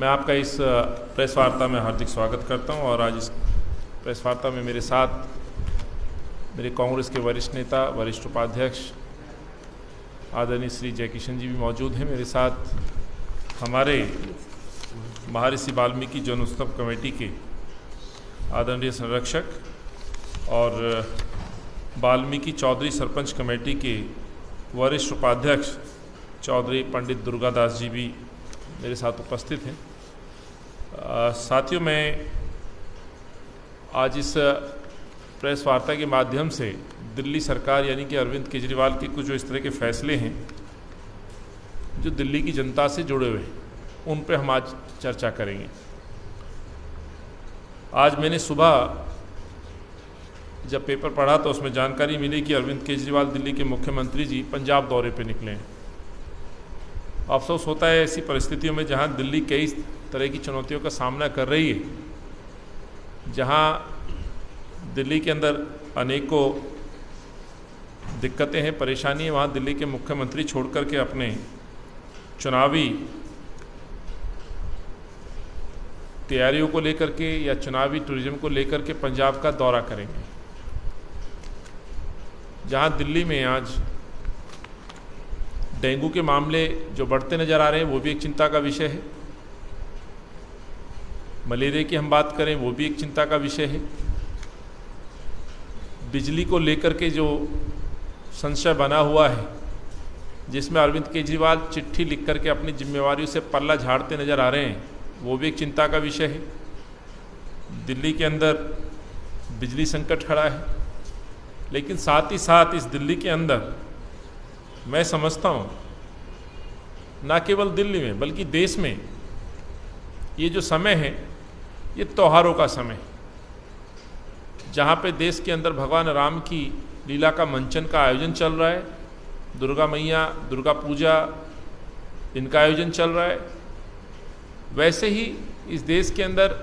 मैं आपका इस प्रेस वार्ता में हार्दिक स्वागत करता हूं और आज इस प्रेस वार्ता में मेरे साथ मेरे कांग्रेस के वरिष्ठ नेता, वरिष्ठ उपाध्यक्ष आदरणीय श्री जयकिशन जी भी मौजूद हैं। मेरे साथ हमारे महर्षि वाल्मीकि जन्मोत्सव कमेटी के आदरणीय संरक्षक और वाल्मीकि चौधरी सरपंच कमेटी के वरिष्ठ उपाध्यक्ष चौधरी पंडित दुर्गादास जी भी मेरे साथ उपस्थित हैं। साथियों, मैं आज इस प्रेस वार्ता के माध्यम से दिल्ली सरकार यानी कि अरविंद केजरीवाल के कुछ जो इस तरह के फैसले हैं जो दिल्ली की जनता से जुड़े हुए हैं, उन पर हम आज चर्चा करेंगे। आज मैंने सुबह जब पेपर पढ़ा तो उसमें जानकारी मिली कि अरविंद केजरीवाल दिल्ली के मुख्यमंत्री जी पंजाब दौरे पे निकले हैं। अफसोस होता है ऐसी परिस्थितियों में जहां दिल्ली कई तरह की चुनौतियों का सामना कर रही है, जहां दिल्ली के अंदर अनेकों दिक्कतें हैं, परेशानी है, वहां दिल्ली के मुख्यमंत्री छोड़ कर के अपने चुनावी तैयारियों को लेकर के या चुनावी टूरिज्म को लेकर के पंजाब का दौरा करेंगे। जहां दिल्ली में आज डेंगू के मामले जो बढ़ते नज़र आ रहे हैं वो भी एक चिंता का विषय है। मलेरिया की हम बात करें वो भी एक चिंता का विषय है। बिजली को लेकर के जो संशय बना हुआ है, जिसमें अरविंद केजरीवाल चिट्ठी लिख करके अपनी जिम्मेवारियों से पल्ला झाड़ते नज़र आ रहे हैं, वो भी एक चिंता का विषय है। दिल्ली के अंदर बिजली संकट खड़ा है, लेकिन साथ ही साथ इस दिल्ली के अंदर मैं समझता हूँ ना केवल दिल्ली में बल्कि देश में ये जो समय है ये त्योहारों का समय है, जहाँ पे देश के अंदर भगवान राम की लीला का मंचन का आयोजन चल रहा है, दुर्गा मैया, दुर्गा पूजा, इनका आयोजन चल रहा है। वैसे ही इस देश के अंदर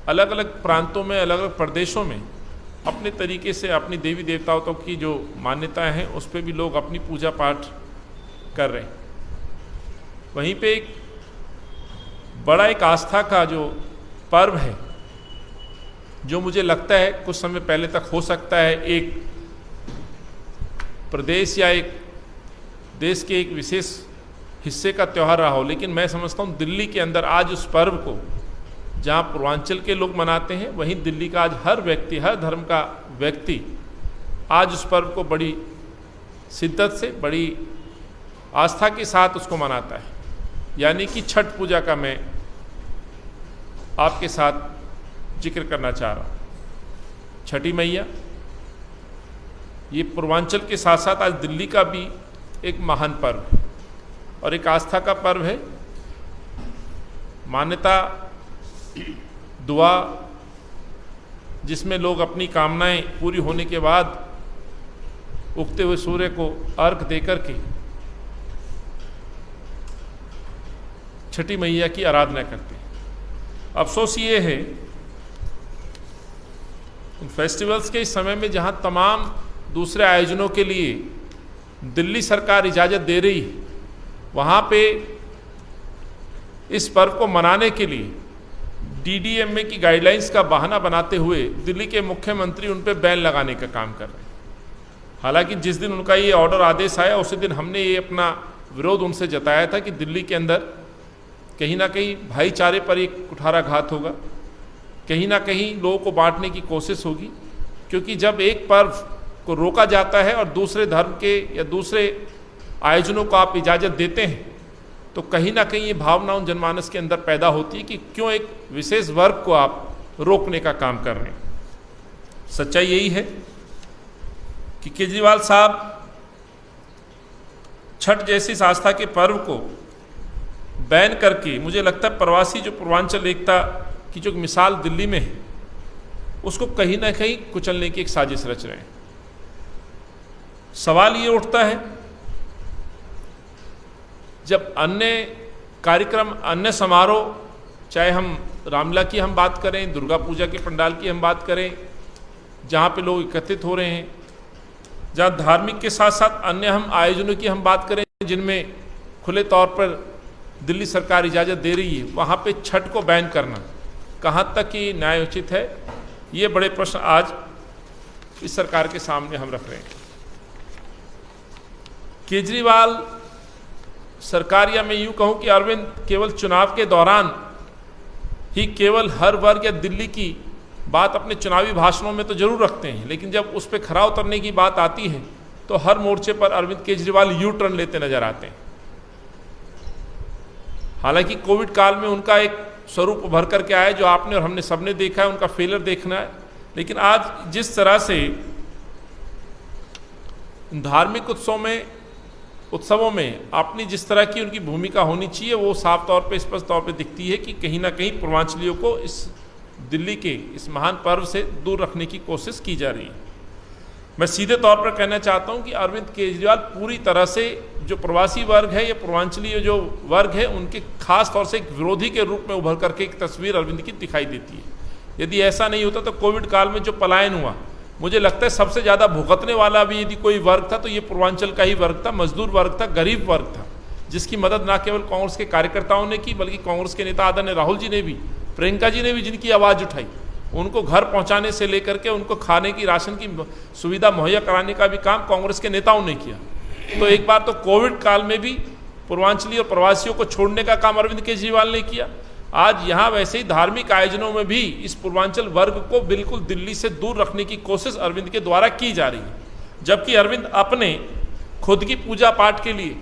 अलग अलग प्रांतों में, अलग अलग प्रदेशों में अपने तरीके से अपनी देवी देवताओं की जो मान्यताएं हैं उस पर भी लोग अपनी पूजा पाठ कर रहे हैं। वहीं पे एक बड़ा एक आस्था का जो पर्व है, जो मुझे लगता है कुछ समय पहले तक हो सकता है एक प्रदेश या एक देश के एक विशेष हिस्से का त्यौहार रहा हो, लेकिन मैं समझता हूँ दिल्ली के अंदर आज उस पर्व को जहाँ पूर्वांचल के लोग मनाते हैं, वहीं दिल्ली का आज हर व्यक्ति, हर धर्म का व्यक्ति आज उस पर्व को बड़ी शिद्दत से, बड़ी आस्था के साथ उसको मनाता है। यानी कि छठ पूजा का मैं आपके साथ जिक्र करना चाह रहा हूँ। छठी मैया ये पूर्वांचल के साथ साथ आज दिल्ली का भी एक महान पर्व है और एक आस्था का पर्व है। मान्यता, दुआ, जिसमें लोग अपनी कामनाएं पूरी होने के बाद उगते हुए सूर्य को अर्घ देकर के छठी मैया की आराधना करते हैं। अफसोस ये है उन फेस्टिवल्स के इस समय में जहां तमाम दूसरे आयोजनों के लिए दिल्ली सरकार इजाज़त दे रही है, वहां पे इस पर्व को मनाने के लिए डीडीएमए की गाइडलाइंस का बहाना बनाते हुए दिल्ली के मुख्यमंत्री उन पर बैन लगाने का काम कर रहे हैं। हालांकि जिस दिन उनका ये ऑर्डर आदेश आया उसी दिन हमने ये अपना विरोध उनसे जताया था कि दिल्ली के अंदर कहीं ना कहीं भाईचारे पर एक कुठाराघात होगा, कहीं ना कहीं लोगों को बांटने की कोशिश होगी, क्योंकि जब एक पर्व को रोका जाता है और दूसरे धर्म के या दूसरे आयोजनों को आप इजाज़त देते हैं तो कहीं ना कहीं ये भावना उन जनमानस के अंदर पैदा होती है कि क्यों एक विशेष वर्ग को आप रोकने का काम कर रहे हैं। सच्चाई यही है कि केजरीवाल साहब छठ जैसी आस्था के पर्व को बैन करके, मुझे लगता है प्रवासी जो पूर्वांचल एकता की जो मिसाल दिल्ली में है उसको कहीं ना कहीं कुचलने की एक साजिश रच रहे हैं। सवाल ये उठता है, जब अन्य कार्यक्रम, अन्य समारोह, चाहे हम रामलीला की हम बात करें, दुर्गा पूजा के पंडाल की हम बात करें, जहाँ पे लोग एकत्रित हो रहे हैं, जहाँ धार्मिक के साथ साथ अन्य हम आयोजनों की हम बात करें जिनमें खुले तौर पर दिल्ली सरकार इजाज़त दे रही है, वहाँ पे छठ को बैन करना कहाँ तक ये न्यायोचित है, ये बड़े प्रश्न आज इस सरकार के सामने हम रख रहे हैं। केजरीवाल सरकार, या मैं यूँ कहूँ कि अरविंद केवल चुनाव के दौरान ही केवल हर वर्ग या दिल्ली की बात अपने चुनावी भाषणों में तो जरूर रखते हैं, लेकिन जब उस पर खरा उतरने की बात आती है तो हर मोर्चे पर अरविंद केजरीवाल यू टर्न लेते नजर आते हैं। हालांकि कोविड काल में उनका एक स्वरूप उभर करके आया जो आपने और हमने सबने देखा है, उनका फेलियर देखना है। लेकिन आज जिस तरह से धार्मिक उत्सवों में अपनी जिस तरह की उनकी भूमिका होनी चाहिए, वो साफ तौर पे स्पष्ट तौर पे दिखती है कि कहीं ना कहीं पूर्वांचलियों को इस दिल्ली के इस महान पर्व से दूर रखने की कोशिश की जा रही है। मैं सीधे तौर पर कहना चाहता हूं कि अरविंद केजरीवाल पूरी तरह से जो प्रवासी वर्ग है या पूर्वांचलीय जो वर्ग है, उनके खास तौर से एक विरोधी के रूप में उभर करके एक तस्वीर अरविंद की दिखाई देती है। यदि ऐसा नहीं होता तो कोविड काल में जो पलायन हुआ, मुझे लगता है सबसे ज़्यादा भुगतने वाला भी यदि कोई वर्ग था तो ये पूर्वांचल का ही वर्ग था, मजदूर वर्ग था, गरीब वर्ग था, जिसकी मदद ना केवल कांग्रेस के कार्यकर्ताओं ने की बल्कि कांग्रेस के नेता आदरणीय राहुल जी ने भी, प्रियंका जी ने भी जिनकी आवाज़ उठाई, उनको घर पहुंचाने से लेकर के उनको खाने की, राशन की सुविधा मुहैया कराने का भी काम कांग्रेस के नेताओं ने किया। तो एक बार तो कोविड काल में भी पूर्वांचली और प्रवासियों को छोड़ने का काम अरविंद केजरीवाल ने किया। आज यहाँ वैसे ही धार्मिक आयोजनों में भी इस पूर्वांचल वर्ग को बिल्कुल दिल्ली से दूर रखने की कोशिश अरविंद के द्वारा की जा रही है, जबकि अरविंद अपने खुद की पूजा पाठ के लिए,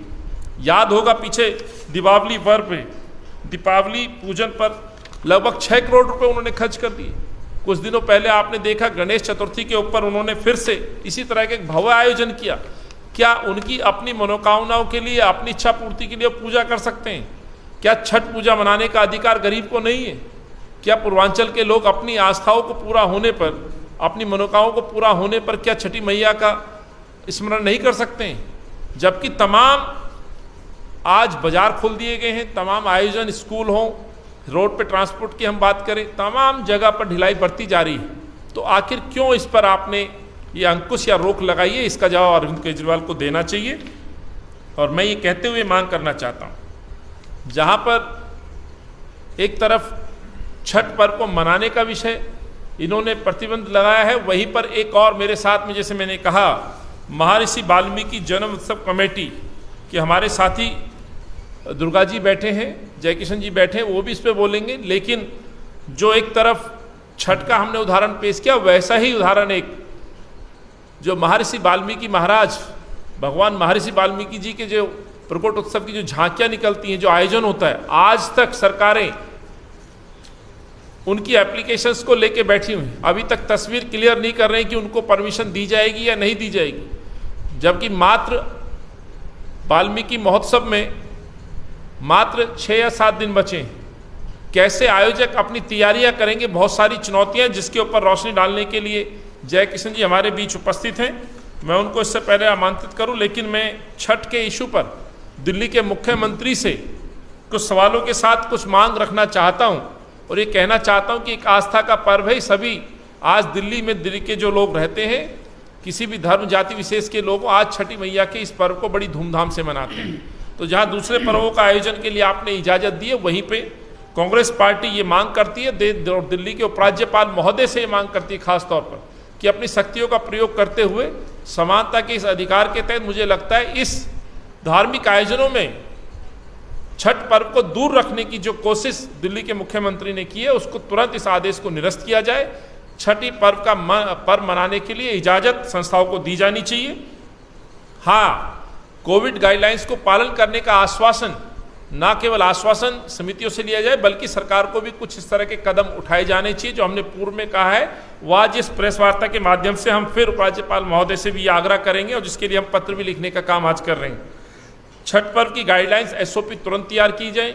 याद होगा पीछे दीपावली पर्व पे, दीपावली पूजन पर लगभग 6 करोड़ रुपए उन्होंने खर्च कर दिए। कुछ दिनों पहले आपने देखा गणेश चतुर्थी के ऊपर उन्होंने फिर से इसी तरह के एक भव्य आयोजन किया। क्या उनकी अपनी मनोकामनाओं के लिए, अपनी इच्छा पूर्ति के लिए पूजा कर सकते हैं? क्या छठ पूजा मनाने का अधिकार गरीब को नहीं है? क्या पूर्वांचल के लोग अपनी आस्थाओं को पूरा होने पर, अपनी मनोकामनाओं को पूरा होने पर क्या छठी मैया का स्मरण नहीं कर सकते हैं? जबकि तमाम आज बाजार खोल दिए गए हैं, तमाम आयोजन, स्कूल हों, रोड पे ट्रांसपोर्ट की हम बात करें, तमाम जगह पर ढिलाई बढ़ती जा रही है। तो आखिर क्यों इस पर आपने ये अंकुश या रोक लगाई है? इसका जवाब अरविंद केजरीवाल को देना चाहिए। और मैं ये कहते हुए मांग करना चाहता हूँ, जहाँ पर एक तरफ छठ पर्व को मनाने का विषय इन्होंने प्रतिबंध लगाया है, वहीं पर एक और मेरे साथ में, जैसे मैंने कहा, महर्षि वाल्मीकि जन्म उत्सव कमेटी के हमारे साथी दुर्गा जी बैठे हैं, जयकिशन जी बैठे हैं, वो भी इस पर बोलेंगे। लेकिन जो एक तरफ छठ का हमने उदाहरण पेश किया, वैसा ही उदाहरण एक जो महर्षि वाल्मीकि महाराज, भगवान महर्षि वाल्मीकि जी के जो प्रकट उत्सव की जो झांकियां निकलती हैं, जो आयोजन होता है, आज तक सरकारें उनकी एप्लीकेशंस को लेके बैठी हुई, अभी तक तस्वीर क्लियर नहीं कर रहे हैं कि उनको परमिशन दी जाएगी या नहीं दी जाएगी। जबकि मात्र वाल्मीकि महोत्सव में मात्र 6 या 7 दिन बचे हैं। कैसे आयोजक अपनी तैयारियां करेंगे? बहुत सारी चुनौतियां, जिसके ऊपर रोशनी डालने के लिए जय किशन जी हमारे बीच उपस्थित हैं। मैं उनको इससे पहले आमंत्रित करूं, लेकिन मैं छठ के इशू पर दिल्ली के मुख्यमंत्री से कुछ सवालों के साथ कुछ मांग रखना चाहता हूं और ये कहना चाहता हूं कि एक आस्था का पर्व है। सभी आज दिल्ली के जो लोग रहते हैं, किसी भी धर्म जाति विशेष के लोग आज छठी मैया के इस पर्व को बड़ी धूमधाम से मनाते हैं। तो जहां दूसरे पर्वों का आयोजन के लिए आपने इजाज़त दी है, वहीं पे कांग्रेस पार्टी ये मांग करती है, दिल्ली के उपराज्यपाल महोदय से ये मांग करती है खास तौर पर, कि अपनी शक्तियों का प्रयोग करते हुए समानता के इस अधिकार के तहत मुझे लगता है इस धार्मिक आयोजनों में छठ पर्व को दूर रखने की जो कोशिश दिल्ली के मुख्यमंत्री ने की है, उसको तुरंत इस आदेश को निरस्त किया जाए। छठी पर्व मनाने के लिए इजाज़त संस्थाओं को दी जानी चाहिए। हाँ, कोविड गाइडलाइंस को पालन करने का आश्वासन, ना केवल आश्वासन समितियों से लिया जाए, बल्कि सरकार को भी कुछ इस तरह के कदम उठाए जाने चाहिए जो हमने पूर्व में कहा है। वो आज इस प्रेस वार्ता के माध्यम से हम फिर उपराज्यपाल महोदय से भी आग्रह करेंगे और जिसके लिए हम पत्र भी लिखने का काम आज कर रहे हैं। छठ पर्व की गाइडलाइंस SOP तुरंत तैयार की जाए।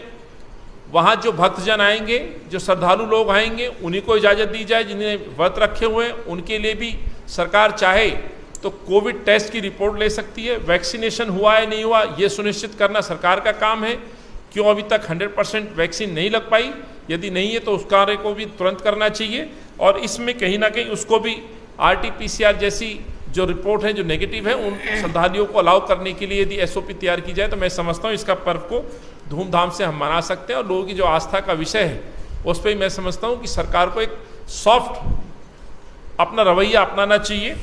वहाँ जो भक्तजन आएंगे, जो श्रद्धालु लोग आएंगे, उन्हीं को इजाज़त दी जाए। जिन्हें व्रत रखे हुए हैं उनके लिए भी सरकार चाहे तो कोविड टेस्ट की रिपोर्ट ले सकती है। वैक्सीनेशन हुआ है नहीं हुआ, ये सुनिश्चित करना सरकार का काम है। क्यों अभी तक 100% वैक्सीन नहीं लग पाई? यदि नहीं है तो उस कार्य को भी तुरंत करना चाहिए और इसमें कहीं ना कहीं उसको भी RT-PCR जैसी जो रिपोर्ट है जो नेगेटिव है उन श्रद्धालुओं को अलाउ करने के लिए यदि एसओपी तैयार की जाए तो मैं समझता हूँ इसका पर्व को धूमधाम से हम मना सकते हैं। और लोगों की जो आस्था का विषय है उस पर मैं समझता हूँ कि सरकार को एक सॉफ्ट अपना रवैया अपनाना चाहिए।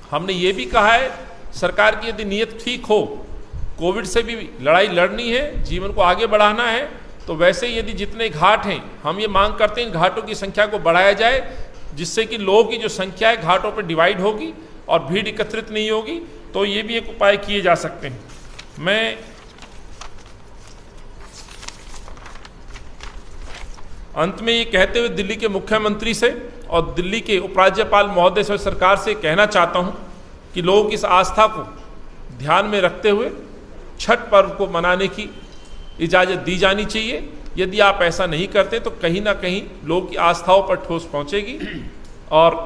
हमने ये भी कहा है सरकार की यदि नीयत ठीक हो, कोविड से भी लड़ाई लड़नी है, जीवन को आगे बढ़ाना है, तो वैसे यदि जितने घाट हैं हम ये मांग करते हैं घाटों की संख्या को बढ़ाया जाए, जिससे कि लोगों की जो संख्या है घाटों पर डिवाइड होगी और भीड़ एकत्रित नहीं होगी। तो ये भी एक उपाय किए जा सकते हैं। मैं अंत में ये कहते हुए दिल्ली के मुख्यमंत्री से और दिल्ली के उपराज्यपाल महोदय से सरकार से कहना चाहता हूँ कि लोगों की इस आस्था को ध्यान में रखते हुए छठ पर्व को मनाने की इजाज़त दी जानी चाहिए। यदि आप ऐसा नहीं करते तो कहीं ना कहीं लोगों की आस्थाओं पर ठोस पहुँचेगी और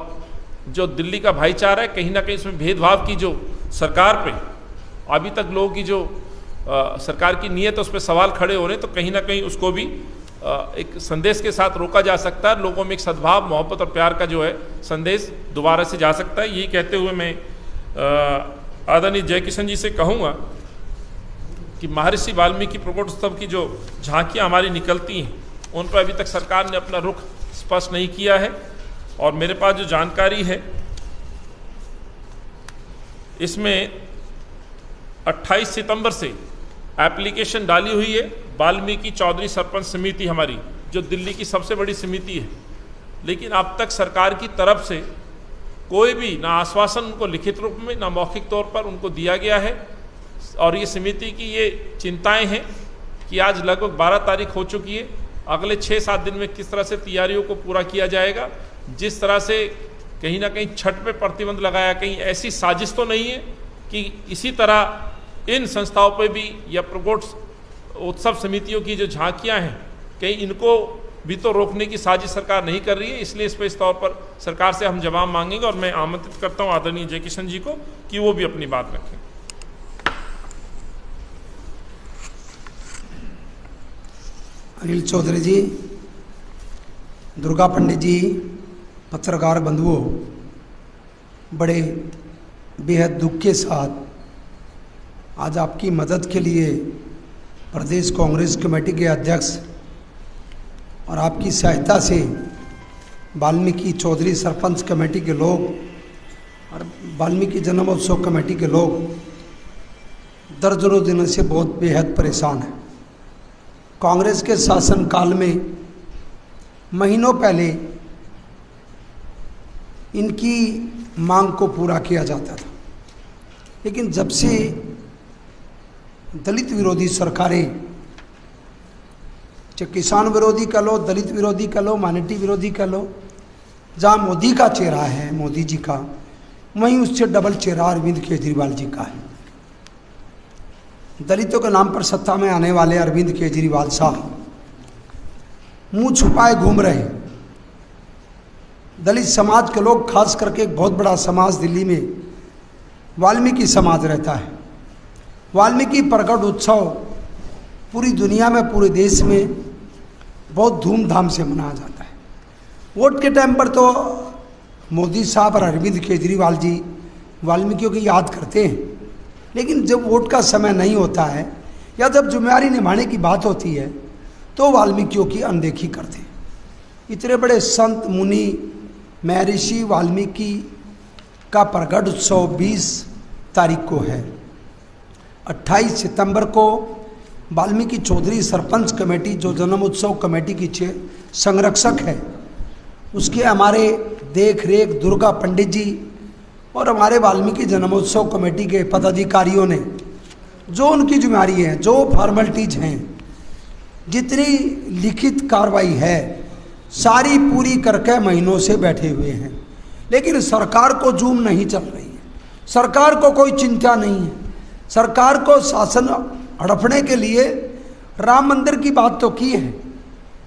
जो दिल्ली का भाईचारा है कहीं ना कहीं इसमें भेदभाव की जो सरकार पे अभी तक लोगों की जो सरकार की नीयत है उस पर सवाल खड़े हो रहे हैं, तो कहीं ना कहीं उसको भी एक संदेश के साथ रोका जा सकता है। लोगों में एक सद्भाव, मोहब्बत और प्यार का जो है संदेश दोबारा से जा सकता है। यही कहते हुए मैं आदरणीय जयकिशन जी से कहूँगा कि महर्षि वाल्मीकि प्रकटोत्सव की जो झांकियाँ हमारी निकलती हैं उन पर अभी तक सरकार ने अपना रुख स्पष्ट नहीं किया है। और मेरे पास जो जानकारी है इसमें 28 सितंबर से एप्लीकेशन डाली हुई है वाल्मीकि चौधरी सरपंच समिति हमारी, जो दिल्ली की सबसे बड़ी समिति है, लेकिन अब तक सरकार की तरफ से कोई भी ना आश्वासन उनको लिखित रूप में ना मौखिक तौर पर उनको दिया गया है। और ये समिति की ये चिंताएं हैं कि आज लगभग 12 तारीख हो चुकी है, अगले 6-7 दिन में किस तरह से तैयारियों को पूरा किया जाएगा। जिस तरह से कहीं ना कहीं छठ पे प्रतिबंध लगाया, कहीं ऐसी साजिश तो नहीं है कि इसी तरह इन संस्थाओं पे भी या प्रकोष्ठ उत्सव समितियों की जो झांकियां हैं कहीं इनको भी तो रोकने की साजिश सरकार नहीं कर रही है। इसलिए इस पर इस तौर पर सरकार से हम जवाब मांगेंगे और मैं आमंत्रित करता हूं आदरणीय जयकिशन जी को कि वो भी अपनी बात रखें। अनिल चौधरी जी, दुर्गा पंडित जी, पत्रकार बंधुओं, बड़े बेहद दुख के साथ आज आपकी मदद के लिए प्रदेश कांग्रेस कमेटी के अध्यक्ष और आपकी सहायता से वाल्मीकि चौधरी सरपंच कमेटी के लोग और वाल्मीकि जन्मोत्सव कमेटी के लोग दर्जनों दिनों से बहुत बेहद परेशान हैं। कांग्रेस के शासनकाल में महीनों पहले इनकी मांग को पूरा किया जाता था, लेकिन जब से दलित विरोधी सरकारें, चाहे किसान विरोधी का लो, दलित विरोधी का लो, माइनॉरिटी विरोधी का लो, जहाँ मोदी का चेहरा है, मोदी जी का, वहीं उससे डबल चेहरा अरविंद केजरीवाल जी का है। दलितों के नाम पर सत्ता में आने वाले अरविंद केजरीवाल साहब मुंह छुपाए घूम रहे हैं। दलित समाज के लोग, खास करके एक बहुत बड़ा समाज दिल्ली में वाल्मीकि समाज रहता है। वाल्मीकि प्रकट उत्सव पूरी दुनिया में, पूरे देश में बहुत धूमधाम से मनाया जाता है। वोट के टाइम पर तो मोदी साहब और अरविंद केजरीवाल जी वाल्मीकियों की याद करते हैं, लेकिन जब वोट का समय नहीं होता है या जब जिम्मेदारी निभाने की बात होती है तो वाल्मीकियों की अनदेखी करते हैं। इतने बड़े संत मुनि महर्षि वाल्मीकि का प्रकट उत्सव 20 तारीख को है। 28 सितंबर को वाल्मीकि चौधरी सरपंच कमेटी, जो जन्म उत्सव कमेटी की संरक्षक है, उसके हमारे देख रेख दुर्गा पंडित जी और हमारे वाल्मीकि जन्मोत्सव कमेटी के पदाधिकारियों ने जो उनकी जिम्मेदारी है, जो फॉर्मेलिटीज हैं, जितनी लिखित कार्रवाई है, सारी पूरी करके महीनों से बैठे हुए हैं। लेकिन सरकार को जूम नहीं चल रही है, सरकार को कोई चिंता नहीं है। सरकार को शासन हड़पने के लिए राम मंदिर की बात तो की है,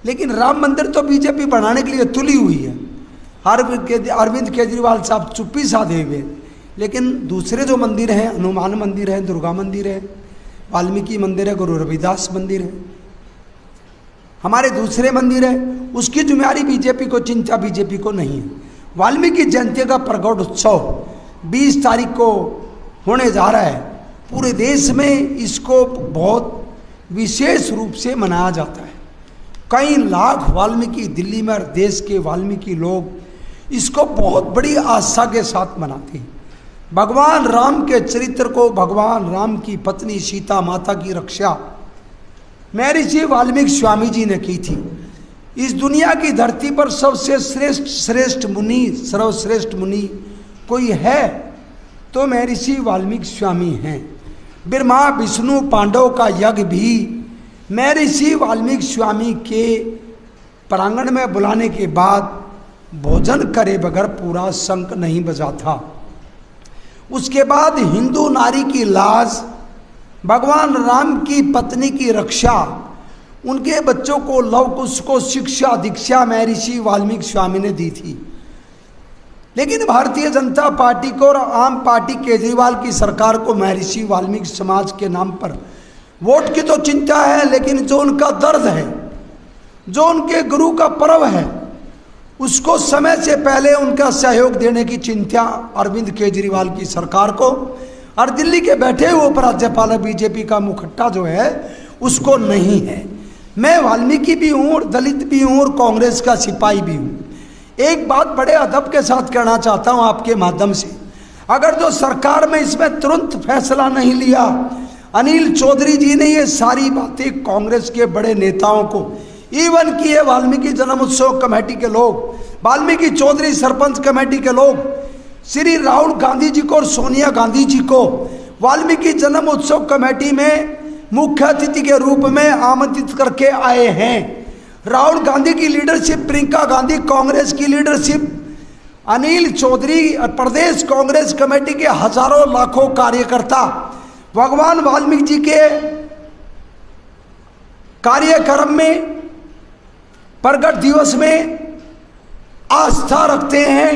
लेकिन राम मंदिर तो बीजेपी बनाने के लिए तुली हुई है। अरविंद केजरीवाल साहब चुप्पी साधे हुए, लेकिन दूसरे जो मंदिर हैं, हनुमान मंदिर है, दुर्गा मंदिर है, वाल्मीकि मंदिर है, गुरु रविदास मंदिर है, हमारे दूसरे मंदिर है, उसकी जिम्मेदारी बीजेपी को, चिंता बीजेपी को नहीं है। वाल्मीकि जयंती का प्रकट उत्सव 20 तारीख को होने जा रहा है। पूरे देश में इसको बहुत विशेष रूप से मनाया जाता है। कई लाख वाल्मीकि दिल्ली में और देश के वाल्मीकि लोग इसको बहुत बड़ी आस्था के साथ मनाते हैं। भगवान राम के चरित्र को, भगवान राम की पत्नी सीता माता की रक्षा महर्षि वाल्मीकि स्वामी जी ने की थी। इस दुनिया की धरती पर सबसे श्रेष्ठ मुनि, सर्वश्रेष्ठ मुनि कोई है तो महर्षि वाल्मीकि स्वामी हैं। ब्रह्मा विष्णु पांडव का यज्ञ भी महर्षि वाल्मीकि स्वामी के प्रांगण में बुलाने के बाद भोजन करे बगैर पूरा शंख नहीं बजा था। उसके बाद हिंदू नारी की लाज, भगवान राम की पत्नी की रक्षा, उनके बच्चों को लव कुश को शिक्षा दीक्षा महर्षि वाल्मीकि स्वामी ने दी थी। लेकिन भारतीय जनता पार्टी को और आम पार्टी केजरीवाल की सरकार को महर्षि वाल्मीकि समाज के नाम पर वोट की तो चिंता है, लेकिन जो उनका दर्द है, जो उनके गुरु का पर्व है, उसको समय से पहले उनका सहयोग देने की चिंता अरविंद केजरीवाल की सरकार को और दिल्ली के बैठे हुए उपराज्यपाल बीजेपी का मुखट्टा जो है उसको नहीं है। मैं वाल्मीकि भी हूँ और दलित भी हूँ और कांग्रेस का सिपाही भी हूँ। एक बात बड़े अदब के साथ कहना चाहता हूँ आपके माध्यम से, अगर जो सरकार में इसमें तुरंत फैसला नहीं लिया, अनिल चौधरी जी ने ये सारी बातें कांग्रेस के बड़े नेताओं को इवन किए, वाल्मीकि जन्म उत्सव कमेटी के लोग, वाल्मीकि चौधरी सरपंच कमेटी के लोग, श्री राहुल गांधी जी को और सोनिया गांधी जी को वाल्मीकि जन्म उत्सव कमेटी में मुख्य अतिथि के रूप में आमंत्रित करके आए हैं। राहुल गांधी की लीडरशिप, प्रियंका गांधी कांग्रेस की लीडरशिप, अनिल चौधरी प्रदेश कांग्रेस कमेटी के हजारों लाखों कार्यकर्ता भगवान वाल्मीकि जी के कार्यक्रम में, प्रगट दिवस में आस्था रखते हैं।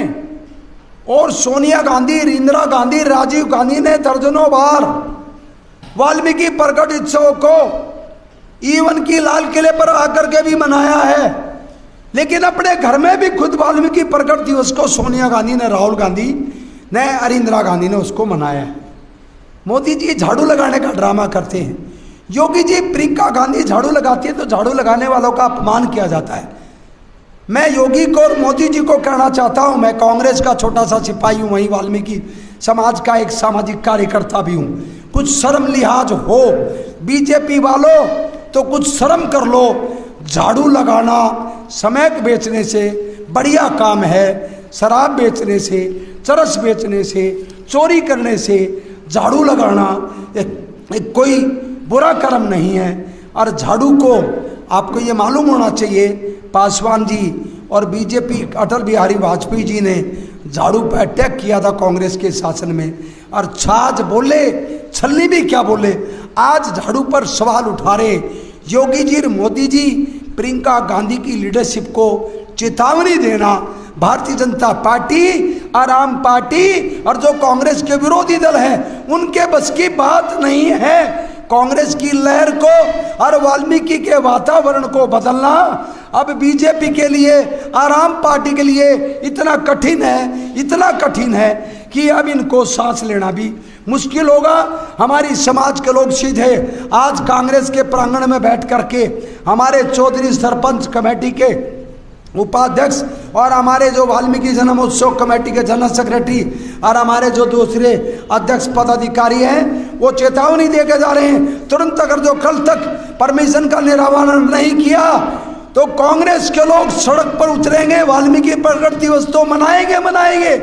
और सोनिया गांधी, इंदिरा गांधी, राजीव गांधी ने दर्जनों बार वाल्मीकि प्रगट उत्सव को इवन की लाल किले पर आकर के भी मनाया है। लेकिन अपने घर में भी खुद वाल्मीकि प्रगट दिवस को सोनिया गांधी ने, राहुल गांधी ने और इंदिरा गांधी ने उसको मनाया है। मोदी जी झाड़ू लगाने का ड्रामा करते हैं, योगी जी, प्रियंका गांधी झाड़ू लगाती है तो झाड़ू लगाने वालों का अपमान किया जाता है। मैं योगी को और मोदी जी को कहना चाहता हूं, मैं कांग्रेस का छोटा सा सिपाही हूं, वहीं वाल्मीकि समाज का एक सामाजिक कार्यकर्ता भी हूं। कुछ शर्म लिहाज हो बीजेपी वालों तो कुछ शर्म कर लो। झाड़ू लगाना समैक बेचने से बढ़िया काम है, शराब बेचने से, चरस बेचने से, चोरी करने से झाड़ू लगाना एक कोई बुरा कर्म नहीं है। और झाड़ू को आपको ये मालूम होना चाहिए, पासवान जी और बीजेपी अटल बिहारी वाजपेयी जी ने झाड़ू पर अटैक किया था कांग्रेस के शासन में, और छाछ बोले, छलनी भी क्या बोले, आज झाड़ू पर सवाल उठा रहे योगी जी और मोदी जी। प्रियंका गांधी की लीडरशिप को चेतावनी देना भारतीय जनता पार्टी और आम पार्टी और जो कांग्रेस के विरोधी दल है उनके बस की बात नहीं है। कांग्रेस की लहर को और वाल्मीकि के वातावरण को बदलना अब बीजेपी के लिए और आम पार्टी के लिए इतना कठिन है कि अब इनको सांस लेना भी मुश्किल होगा। हमारी समाज के लोग सीधे आज कांग्रेस के प्रांगण में बैठ करके हमारे चौधरी सरपंच कमेटी के उपाध्यक्ष और हमारे जो वाल्मीकि जन्म उत्सव कमेटी के जनरल सेक्रेटरी और हमारे जो दूसरे अध्यक्ष पदाधिकारी हैं वो चेतावनी दे के जा रहे हैं, तुरंत अगर जो कल तक परमिशन का निराकरण नहीं किया तो कांग्रेस के लोग सड़क पर उतरेंगे, वाल्मीकि प्रगट दिवस तो मनाएंगे।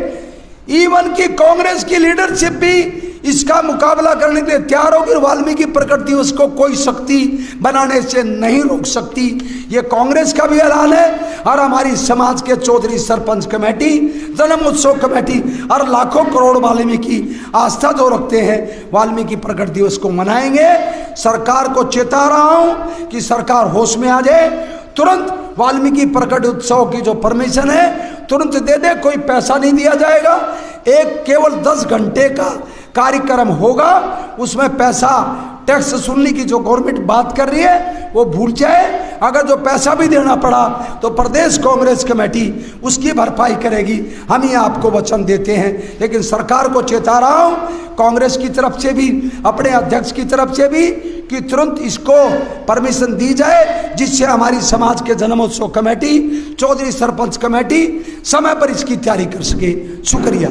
इवन की कांग्रेस की लीडरशिप भी इसका मुकाबला करने के लिए तैयार होगी। वाल्मीकि प्रकट दिवस को कोई शक्ति बनाने से नहीं रोक सकती। ये कांग्रेस का भी ऐलान है और हमारी समाज के चौधरी सरपंच कमेटी, जन्म उत्सव कमेटी और लाखों करोड़ वाल्मीकि आस्था जो रखते हैं वाल्मीकि प्रकट दिवस को मनाएंगे। सरकार को चेता रहा हूं कि सरकार होश में आ जाए, तुरंत वाल्मीकि प्रकट उत्सव की जो परमिशन है तुरंत दे दे, कोई पैसा नहीं दिया जाएगा। एक केवल 10 घंटे का कार्यक्रम होगा, उसमें पैसा टैक्स सुनने की जो गवर्नमेंट बात कर रही है वो भूल जाए। अगर जो पैसा भी देना पड़ा तो प्रदेश कांग्रेस कमेटी उसकी भरपाई करेगी, हम ये आपको वचन देते हैं। लेकिन सरकार को चेता रहा हूँ, कांग्रेस की तरफ से भी, अपने अध्यक्ष की तरफ से भी, कि तुरंत इसको परमिशन दी जाए, जिससे हमारी समाज के जन्मोत्सव कमेटी, चौधरी सरपंच कमेटी समय पर इसकी तैयारी कर सके। शुक्रिया।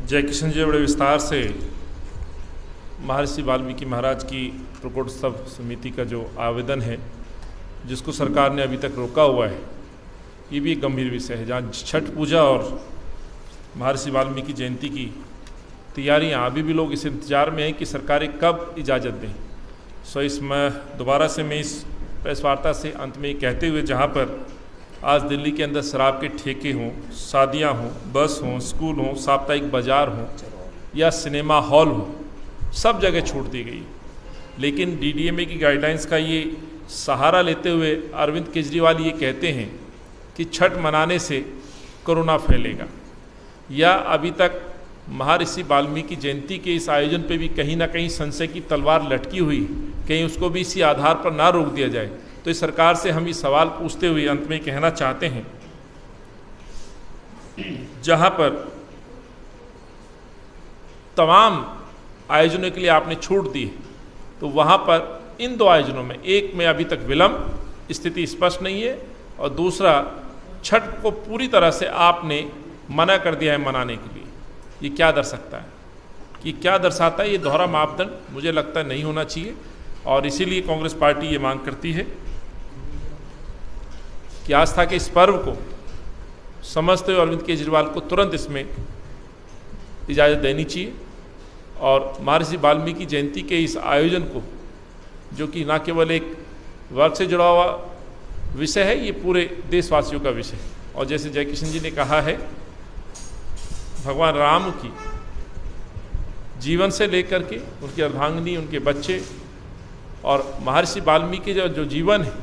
जय किशन जी, बड़े विस्तार से महर्षि वाल्मीकि महाराज की प्रकोत्सव समिति का जो आवेदन है, जिसको सरकार ने अभी तक रोका हुआ है, ये भी एक गंभीर विषय है। जहाँ छठ पूजा और महर्षि वाल्मीकि जयंती की तैयारियाँ, अभी भी लोग इस इंतजार में हैं कि सरकारें कब इजाज़त दें। सो इसमें दोबारा से मैं इस प्रेस वार्ता से अंत में कहते हुए, जहाँ पर आज दिल्ली के अंदर शराब के ठेके हों, शादियाँ हों, बस हों, स्कूल हों, साप्ताहिक बाज़ार हों या सिनेमा हॉल हो, सब जगह छूट दी गई। लेकिन डीडीएमए की गाइडलाइंस का ये सहारा लेते हुए अरविंद केजरीवाल ये कहते हैं कि छठ मनाने से कोरोना फैलेगा, या अभी तक महर्षि वाल्मीकि जयंती के इस आयोजन पे भी कहीं ना कहीं संशय की तलवार लटकी हुई, कहीं उसको भी इसी आधार पर ना रोक दिया जाए। तो इस सरकार से हम ये सवाल पूछते हुए अंत में कहना चाहते हैं, जहाँ पर तमाम आयोजनों के लिए आपने छूट दी है, तो वहाँ पर इन दो आयोजनों में, एक में अभी तक विलंब, स्थिति स्पष्ट नहीं है, और दूसरा छठ को पूरी तरह से आपने मना कर दिया है मनाने के लिए। ये क्या दर्शाता है? कि क्या दर्शाता है? ये दोहरा मापदंड मुझे लगता है नहीं होना चाहिए, और इसीलिए कांग्रेस पार्टी ये मांग करती है कि आस्था के इस पर्व को समझते हुए अरविंद केजरीवाल को तुरंत इसमें इजाज़त देनी चाहिए, और महर्षि वाल्मीकि जयंती के इस आयोजन को, जो कि न केवल एक वर्ग से जुड़ा हुआ विषय है, ये पूरे देशवासियों का विषय है। और जैसे जय किशन जी ने कहा है, भगवान राम की जीवन से लेकर के उनकी अर्धांगिनी, उनके बच्चे, और महर्षि वाल्मीकि जो जीवन है,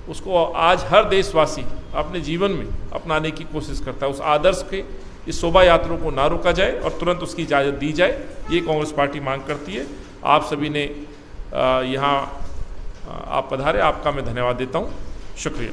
उसको आज हर देशवासी अपने जीवन में अपनाने की कोशिश करता है। उस आदर्श के इस शोभा यात्रा को ना रोका जाए और तुरंत उसकी इजाज़त दी जाए, ये कांग्रेस पार्टी मांग करती है। आप सभी ने यहाँ आप पधारे, आपका मैं धन्यवाद देता हूँ। शुक्रिया।